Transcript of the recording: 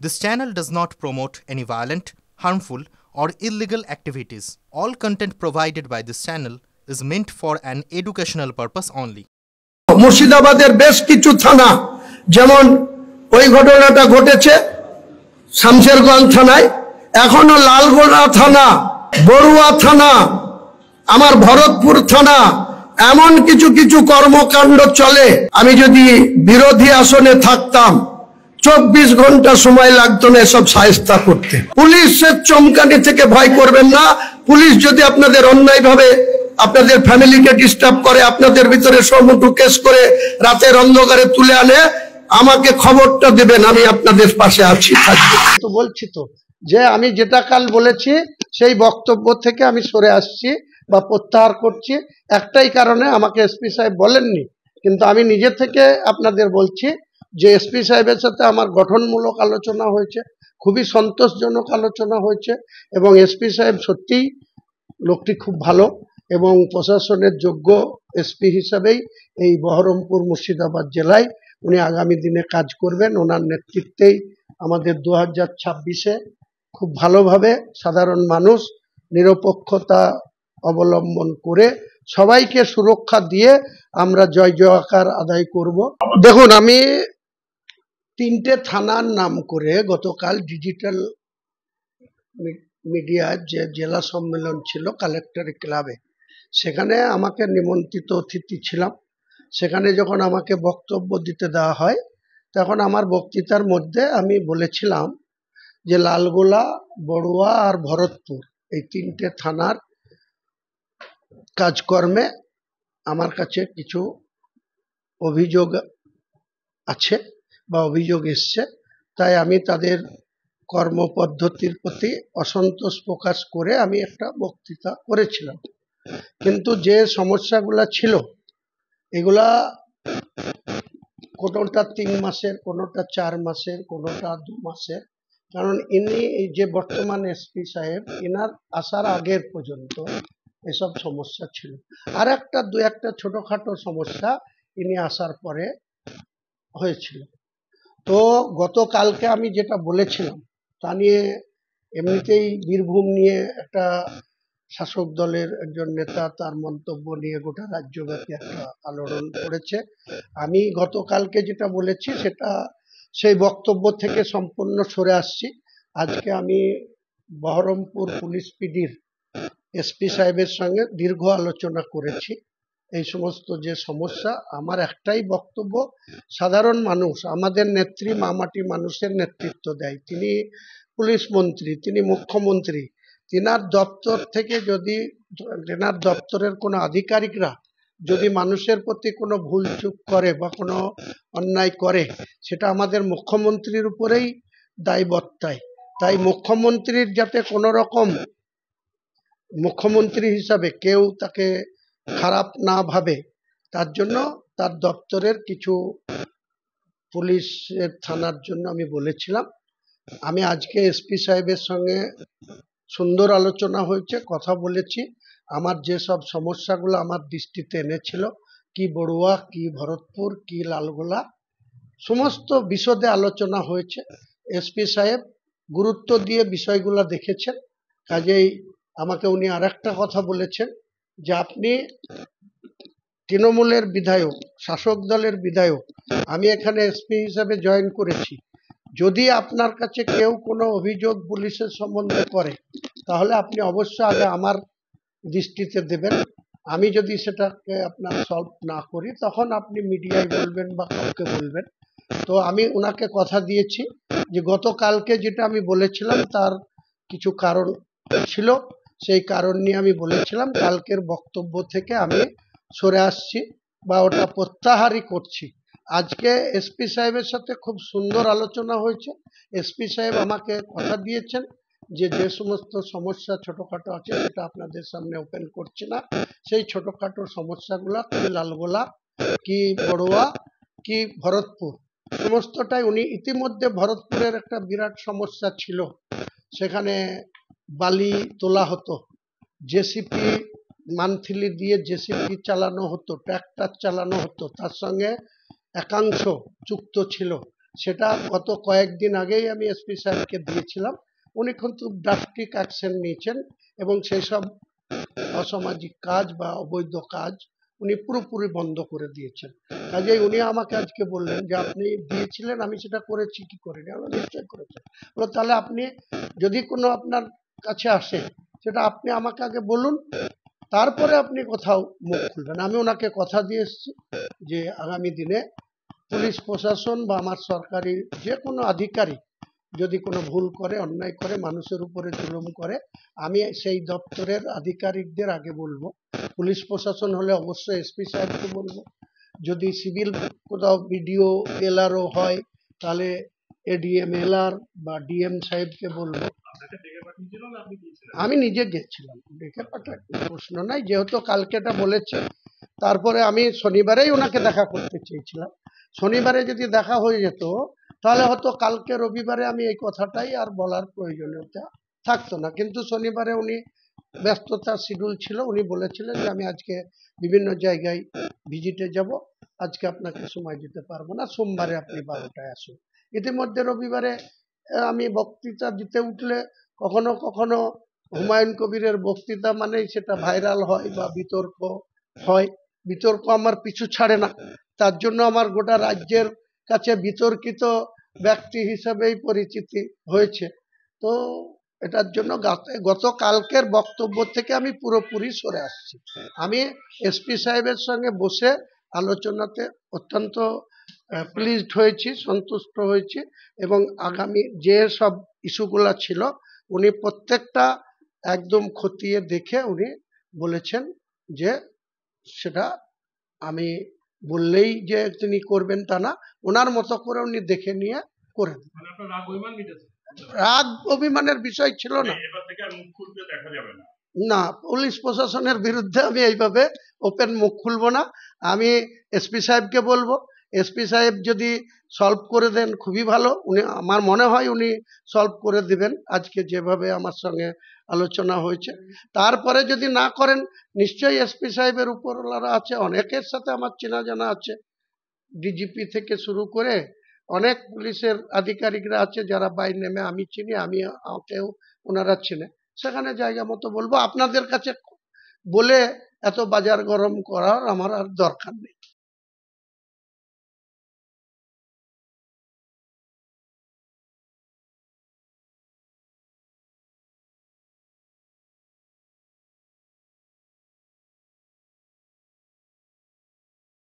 This channel does not promote any violent, harmful, or illegal activities. All content provided by this channel is meant for an educational purpose only. মুর্শিদাবাদের বেশ কিছু থানা যেমন ওই ঘটনাটা ঘটেছে শামশেরগঞ্জ থানায়, এখনো লালগোলা থানা, বড়ুয়া থানা, আমার ভরতপুর থানা, এমন কিছু কিছু কর্মকাণ্ড চলে। আমি যদি বিরোধী আসনে থাকতাম 24 ঘন্টা সময় লাগতো না এসব শায়েস্তা করতে। পুলিশের চমকানি থেকে ভয় করবেন না। পুলিশ যদি আপনাদের অন্যায়ভাবে আপনাদের ফ্যামিলিকে ডিস্টার্ব করে, আপনাদের ভিতরে সমুটু কেস করে রাতের অন্ধকারে তুলে আনে, আমাকে খবরটা দেবেন, আমি আপনাদের পাশে আছি, থাকবো। তো বলছি তো যে আমি যেটা কাল বলেছি সেই বক্তব্য থেকে আমি সরে আসছি বা প্রত্যাহার করছি। একটাই কারণে, আমাকে এসপি সাহেব বলেননি, কিন্তু আমি নিজে থেকে আপনাদের বলছি যে এসপি সাহেবের সাথে আমার গঠনমূলক আলোচনা হয়েছে, খুবই সন্তোষজনক আলোচনা হয়েছে, এবং এসপি সাহেব সত্যিই লোকটি খুব ভালো এবং প্রশাসনের যোগ্য এসপি হিসাবেই এই বহরমপুর মুর্শিদাবাদ জেলায় উনি আগামী দিনে কাজ করবেন। ওনার নেতৃত্বেই আমাদের 2026-এ খুব ভালোভাবে সাধারণ মানুষ নিরপেক্ষতা অবলম্বন করে সবাইকে সুরক্ষা দিয়ে আমরা জয় জয়কার আদায় করব। দেখুন, আমি 3টে থানার নাম করে গতকাল ডিজিটাল মিডিয়ার যে জেলা সম্মেলন ছিল কালেক্টর ক্লাবে, সেখানে আমাকে নিমন্ত্রিত অতিথি ছিলাম। সেখানে যখন আমাকে বক্তব্য দিতে দেওয়া হয়, তখন আমার বক্তৃতার মধ্যে আমি বলেছিলাম যে লালগোলা, বড়ুয়া আর ভরতপুর এই 3টে থানার কাজকর্মে আমার কাছে কিছু অভিযোগ আছে বা অভিযোগ এসছে, তাই আমি তাদের কর্মপদ্ধতির প্রতি অসন্তোষ প্রকাশ করে আমি একটা বক্তৃতা করেছিলাম। কিন্তু যে সমস্যাগুলো ছিল এগুলা কোনোটা 3 মাসের, কোনোটা 4 মাসের, কোনোটা 2 মাসের। কারণ ইনি এই যে বর্তমান এসপি সাহেব, এনার আসার আগের পর্যন্ত এসব সমস্যা ছিল। আর একটা 2-1টা ছোটখাটো সমস্যা ইনি আসার পরে হয়েছিল। তো গতকালকে আমি যেটা বলেছিলাম তা নিয়ে, এমনিতেই বীরভূম নিয়ে একটা শাসক দলের একজন নেতা তার মন্তব্য নিয়ে গোটা রাজ্যব্যাপী একটা আলোড়ন করেছে। আমি গতকালকে যেটা বলেছি সেটা সেই বক্তব্য থেকে সম্পূর্ণ সরে আসছি। আজকে আমি বহরমপুর পুলিশ পিডির এসপি সাহেবের সঙ্গে দীর্ঘ আলোচনা করেছি। এই সমস্ত যে সমস্যা, আমার একটাই বক্তব্য, সাধারণ মানুষ আমাদের নেত্রী মামাটি মানুষের নেতৃত্ব দেয়, তিনি পুলিশ মন্ত্রী, তিনি মুখ্যমন্ত্রী, তিনার দপ্তর থেকে যদি তেনার দপ্তরের কোনো আধিকারিকরা যদি মানুষের প্রতি কোনো ভুল চুক করে বা কোনো অন্যায় করে, সেটা আমাদের মুখ্যমন্ত্রীর উপরেই দায়বর্তায়। তাই মুখ্যমন্ত্রীর যাতে কোনো রকম মুখ্যমন্ত্রী হিসাবে কেউ তাকে খারাপ না ভাবে, তার জন্য তার দপ্তরের কিছু পুলিশের থানার জন্য আমি বলেছিলাম। আমি আজকে এসপি সাহেবের সঙ্গে সুন্দর আলোচনা হয়েছে, কথা বলেছি। আমার যেসব সমস্যাগুলো আমার দৃষ্টিতে এনেছিল, কি বড়ুয়া, কি ভরতপুর, কি লালগোলা, সমস্ত বিশদে আলোচনা হয়েছে। এসপি সাহেব গুরুত্ব দিয়ে বিষয়গুলো দেখেছেন। কাজেই আমাকে উনি আরেকটা কথা বলেছেন যে আপনি তৃণমূলের বিধায়ক, শাসক দলের বিধায়ক, আমি এখানে এসপি হিসাবে জয়েন করেছি, যদি আপনার কাছে কেউ কোনো অভিযোগ পুলিশের সম্বন্ধে করে তাহলে আপনি অবশ্যই আগে আমার দৃষ্টিতে দেবেন। আমি যদি সেটাকে আপনার সলভ না করি তখন আপনি মিডিয়ায় বলবেন বা কাউকে বলবেন। তো আমি ওনাকে কথা দিয়েছি যে গতকালকে যেটা আমি বলেছিলাম তার কিছু কারণ ছিল, সেই কারণ নিয়ে আমি বলেছিলাম, কালকের বক্তব্য থেকে আমি সরে আসছি বা ওটা প্রত্যাহারই করছি। আজকে এসপি সাহেবের সাথে খুব সুন্দর আলোচনা হয়েছে। এসপি সাহেব আমাকে কথা দিয়েছেন যে যে সমস্ত সমস্যা ছোটখাটো আছে সেটা আপনাদের সামনে ওপেন করছি না, সেই ছোটখাটো সমস্যাগুলা কি লালগোলা, কি বড়ুয়া, কি ভরতপুর, সমস্তটাই উনি ইতিমধ্যে ভরতপুরের একটা বিরাট সমস্যা ছিল, সেখানে বালি তোলা হতো, জেসিপি মান্থলি দিয়ে জেসিপি চালানো হতো, ট্র্যাক্টর চালানো হতো, তার সঙ্গে একাংশ যুক্ত ছিল। সেটা গত কয়েকদিন আগেই আমি এসপি সাহেবকে দিয়েছিলাম। উনি কিন্তু ড্রাস্টিক অ্যাকশন নিয়েছেন এবং সেই সব অসামাজিক কাজ বা অবৈধ কাজ উনি পুরোপুরি বন্ধ করে দিয়েছেন। কাজেই উনি আমাকে আজকে বললেন যে আপনি দিয়েছিলেন, আমি সেটা করেছি কি করিনি। আমি নিশ্চয় করেছি। বললো তাহলে আপনি যদি কোনো আপনার কাছে আসে সেটা আপনি আমাকে আগে বলুন, তারপরে আপনি কোথাও মুখ খুলবেন। আমি ওনাকে কথা দিয়ে এসেছি যে আগামী দিনে পুলিশ প্রশাসন বা আমার সরকারি যে কোনো আধিকারিক যদি কোনো ভুল করে, অন্যায় করে, মানুষের উপরে জুলুম করে, আমি সেই দপ্তরের আধিকারিকদের আগে বলবো। পুলিশ প্রশাসন হলে অবশ্যই এসপি সাহেবকে বলবো। যদি সিভিল কোথাও বিডিও এলআরও হয় তাহলে এডিএম এলআর বা ডিএম সাহেবকে বলবো। আমি নিজে গেছিলাম, ডেকে পাঠার প্রশ্ন নাই, যেহেতু কালকেটা বলেছে। তারপরে আমি শনিবারেই ওনাকে দেখা করতে চেয়েছিলাম। শনিবারে যদি দেখা হয়ে যেত তাহলে হয়তো কালকে রবিবারে আমি এই কথাটাই আর বলার প্রয়োজনীয়তা থাকতো না। কিন্তু শনিবারে উনি ব্যস্ততার শিডিউল ছিল, উনি বলেছিলেন যে আমি আজকে বিভিন্ন জায়গায় ভিজিটে যাব, আজকে আপনাকে সময় দিতে পারবো না, সোমবারে আপনি 12টায় আসুন। ইতিমধ্যে রবিবারে আমি বক্তৃতা দিতে উঠলে কখনো কখনো হুমায়ুন কবিরের বক্তৃতা মানেই সেটা ভাইরাল হয় বা বিতর্ক হয়। বিতর্ক আমার পিছু ছাড়ে না, তার জন্য আমার গোটা রাজ্যের কাছে বিতর্কিত ব্যক্তি হিসেবেই পরিচিতি হয়েছে। তো এটার জন্য গতকালকের বক্তব্য থেকে আমি পুরোপুরি সরে আসছি। আমি এসপি সাহেবের সঙ্গে বসে আলোচনাতে অত্যন্ত প্লিজড হয়েছি, সন্তুষ্ট হয়েছি এবং আগামী যে সব ইস্যুগুলা ছিল উনি প্রত্যেকটা একদম খতিয়ে দেখে উনি বলেছেন যে সেটা আমি বললেই যে তিনি করবেন তা না, ওনার মতো করে উনি দেখে নিয়ে করে দেবেন। রাগ অভিমানের বিষয় ছিল না। না, পুলিশ প্রশাসনের বিরুদ্ধে আমি এইভাবে ওপেন মুখ খুলবো না। আমি এসপি সাহেবকে বলবো, এসপি সাহেব যদি সলভ করে দেন খুবই ভালো। উনি, আমার মনে হয় উনি সলভ করে দিবেন আজকে যেভাবে আমার সঙ্গে আলোচনা হয়েছে। তারপরে যদি না করেন নিশ্চয়ই এসপি সাহেবের উপরওয়ালারা আছে, অনেকের সাথে আমার চেনা জানা আছে, ডিজিপি থেকে শুরু করে অনেক পুলিশের আধিকারিকরা আছে যারা বাই নেমে আমি চিনি, আমি আমাকেও ওনারা চিনে। সেখানে জায়গা মতো বলবো। আপনাদের কাছে বলে এত বাজার গরম করার আমার আর দরকার নেই।